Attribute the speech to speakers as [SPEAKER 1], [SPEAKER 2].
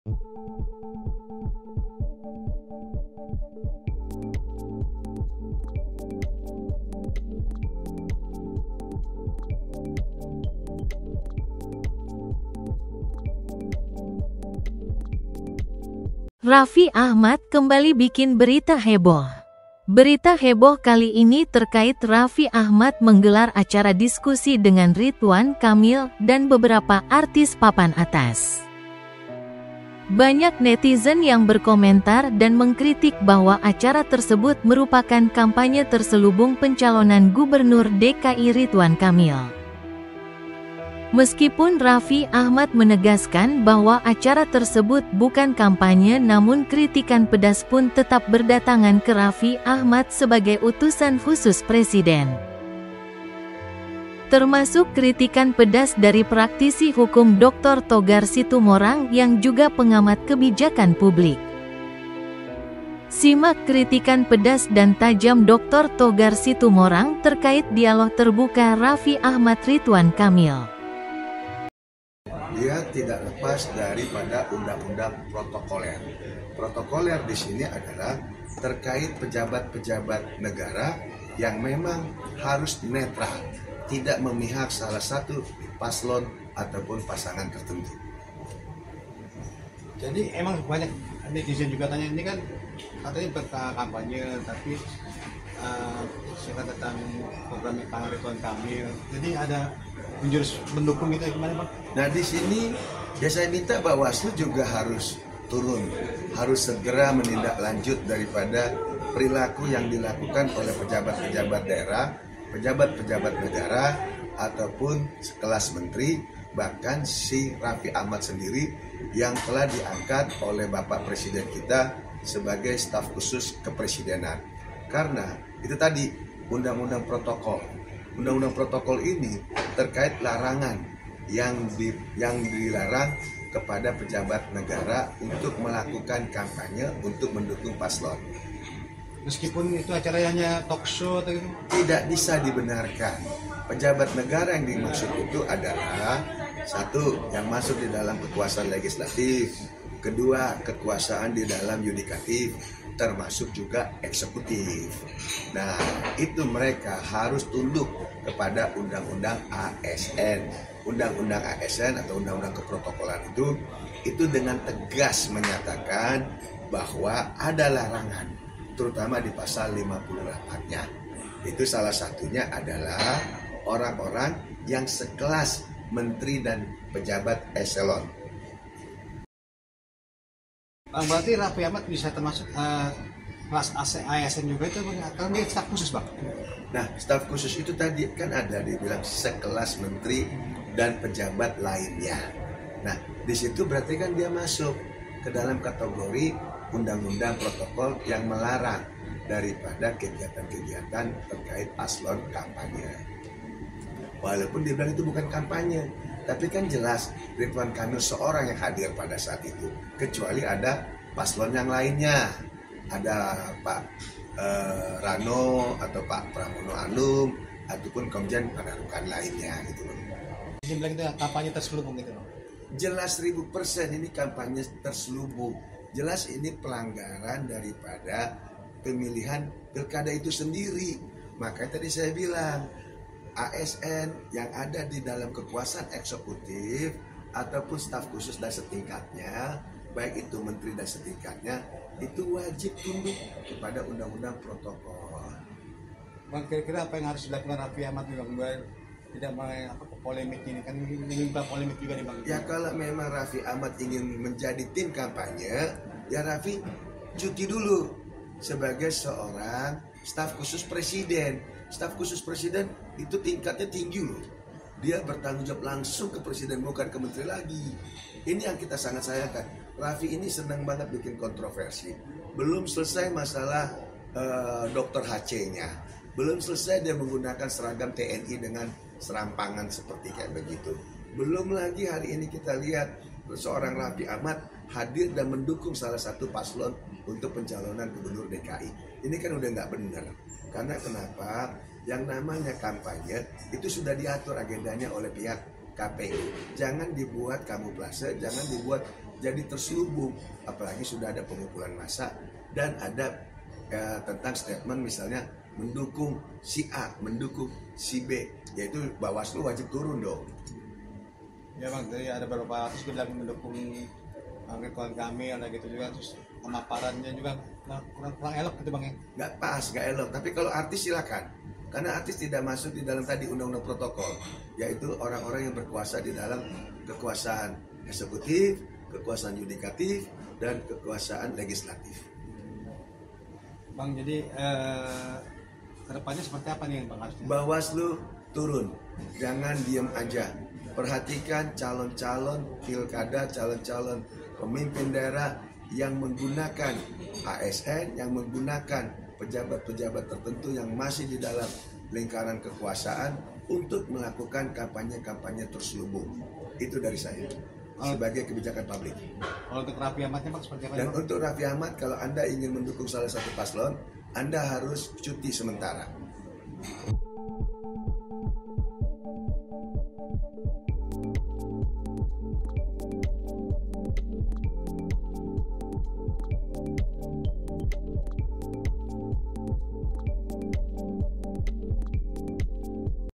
[SPEAKER 1] Raffi Ahmad kembali bikin berita heboh. Berita heboh kali ini terkait Raffi Ahmad menggelar acara diskusi dengan Ridwan Kamil dan beberapa artis papan atas. Banyak netizen yang berkomentar dan mengkritik bahwa acara tersebut merupakan kampanye terselubung pencalonan Gubernur DKI Ridwan Kamil. Meskipun Raffi Ahmad menegaskan bahwa acara tersebut bukan kampanye, namun kritikan pedas pun tetap berdatangan ke Raffi Ahmad sebagai utusan khusus Presiden. Termasuk kritikan pedas dari praktisi hukum Dr. Togar Situmorang yang juga pengamat kebijakan publik. Simak kritikan pedas dan tajam Dr. Togar Situmorang terkait dialog terbuka Raffi Ahmad Ridwan Kamil.
[SPEAKER 2] Dia tidak lepas daripada undang-undang protokoler. Protokoler di sini adalah terkait pejabat-pejabat negara yang memang harus netral, tidak memihak salah satu paslon ataupun pasangan tertentu.
[SPEAKER 3] Jadi emang banyak netizen juga tanya, ini kan katanya kampanye, tapi cerita tentang program Pak Ridwan Kamil. Jadi ada menjurus mendukung gitu gimana Pak?
[SPEAKER 2] Nah di sini ya saya minta Bawaslu juga harus turun, harus segera menindaklanjut daripada perilaku yang dilakukan oleh pejabat-pejabat daerah, pejabat-pejabat negara, ataupun sekelas menteri, bahkan si Raffi Ahmad sendiri yang telah diangkat oleh Bapak Presiden kita sebagai staf khusus kepresidenan. Karena itu tadi undang-undang protokol. Undang-undang protokol ini terkait larangan yang dilarang kepada pejabat negara untuk melakukan kampanye untuk mendukung paslon.
[SPEAKER 3] Meskipun itu acaranya talk show atau gitu?
[SPEAKER 2] Tidak bisa dibenarkan. Pejabat negara yang dimaksud itu adalah satu, yang masuk di dalam kekuasaan legislatif, kedua, kekuasaan di dalam yudikatif, termasuk juga eksekutif. Nah, itu mereka harus tunduk kepada Undang-Undang ASN. Undang-Undang ASN atau Undang-Undang Keprotokolan itu dengan tegas menyatakan bahwa ada larangan, terutama di pasal 58-nya. Itu salah satunya adalah orang-orang yang sekelas menteri dan pejabat eselon.
[SPEAKER 3] Berarti Raffi Ahmad bisa termasuk kelas ASN juga itu, karena dia staf khusus Bang.
[SPEAKER 2] Nah, staf khusus itu tadi kan ada dibilang sekelas menteri dan pejabat lainnya. Nah, di situ berarti kan dia masuk ke dalam kategori undang-undang protokol yang melarang daripada kegiatan-kegiatan terkait paslon kampanye. Walaupun dia bilang itu bukan kampanye, tapi kan jelas Ridwan Kamil seorang yang hadir pada saat itu. Kecuali ada paslon yang lainnya. Ada Pak Rano atau Pak Pramono Anung ataupun Komjen Padarukan lainnya gitu loh.
[SPEAKER 3] Ini bilang itu kampanye terselubung gitu loh.
[SPEAKER 2] Jelas 1000% ini kampanye terselubung. Jelas ini pelanggaran daripada pemilihan pilkada itu sendiri. Makanya tadi saya bilang ASN yang ada di dalam kekuasaan eksekutif ataupun staf khusus dan setingkatnya, baik itu menteri dan setingkatnya, itu wajib tunduk kepada undang-undang protokol.
[SPEAKER 3] Bang, kira-kira apa yang harus dilakukan Raffi Ahmad nih Bang, biar tidak polemik ini, kan ini polemik juga nih Bang.
[SPEAKER 2] Ya kalau memang Raffi Ahmad ingin menjadi tim kampanye, ya Raffi cuti dulu sebagai seorang staf khusus presiden. Staf khusus presiden itu tingkatnya tinggi loh. Dia bertanggung jawab langsung ke presiden, bukan ke menteri lagi. Ini yang kita sangat sayangkan. Raffi ini senang banget bikin kontroversi. Belum selesai masalah dokter HC-nya. Belum selesai dia menggunakan seragam TNI dengan serampangan seperti kayak begitu. Belum lagi hari ini kita lihat seorang Raffi Ahmad hadir dan mendukung salah satu paslon untuk pencalonan gubernur DKI. Ini kan udah nggak benar. Karena kenapa? Yang namanya kampanye itu sudah diatur agendanya oleh pihak KPU. Jangan dibuat kamuflase, jangan dibuat jadi terselubung, apalagi sudah ada pengumpulan massa dan ada tentang statement misalnya mendukung si A, mendukung si B, yaitu Bawaslu wajib turun dong.
[SPEAKER 3] Ya bang, jadi ada beberapa artis bilang mendukung Ridwan Kamil, ada gitu juga, terus pemaparannya juga kurang elok gitu bang ya?
[SPEAKER 2] Nggak pas, nggak elok. Tapi kalau artis silakan, karena artis tidak masuk di dalam tadi undang-undang protokol, yaitu orang-orang yang berkuasa di dalam kekuasaan eksekutif, kekuasaan yudikatif, dan kekuasaan legislatif.
[SPEAKER 3] Bang, jadi kedepannya seperti apa nih bang harusnya?
[SPEAKER 2] Bawaslu turun, jangan diam aja. Perhatikan calon-calon pilkada, calon-calon pemimpin daerah yang menggunakan ASN, yang menggunakan pejabat-pejabat tertentu yang masih di dalam lingkaran kekuasaan untuk melakukan kampanye-kampanye terselubung. Itu dari saya sebagai kebijakan publik.
[SPEAKER 3] Kalau untuk Raffi Ahmadnya bang seperti apa?
[SPEAKER 2] Dan untuk Raffi Ahmad, kalau Anda ingin mendukung salah satu paslon, Anda harus cuti sementara.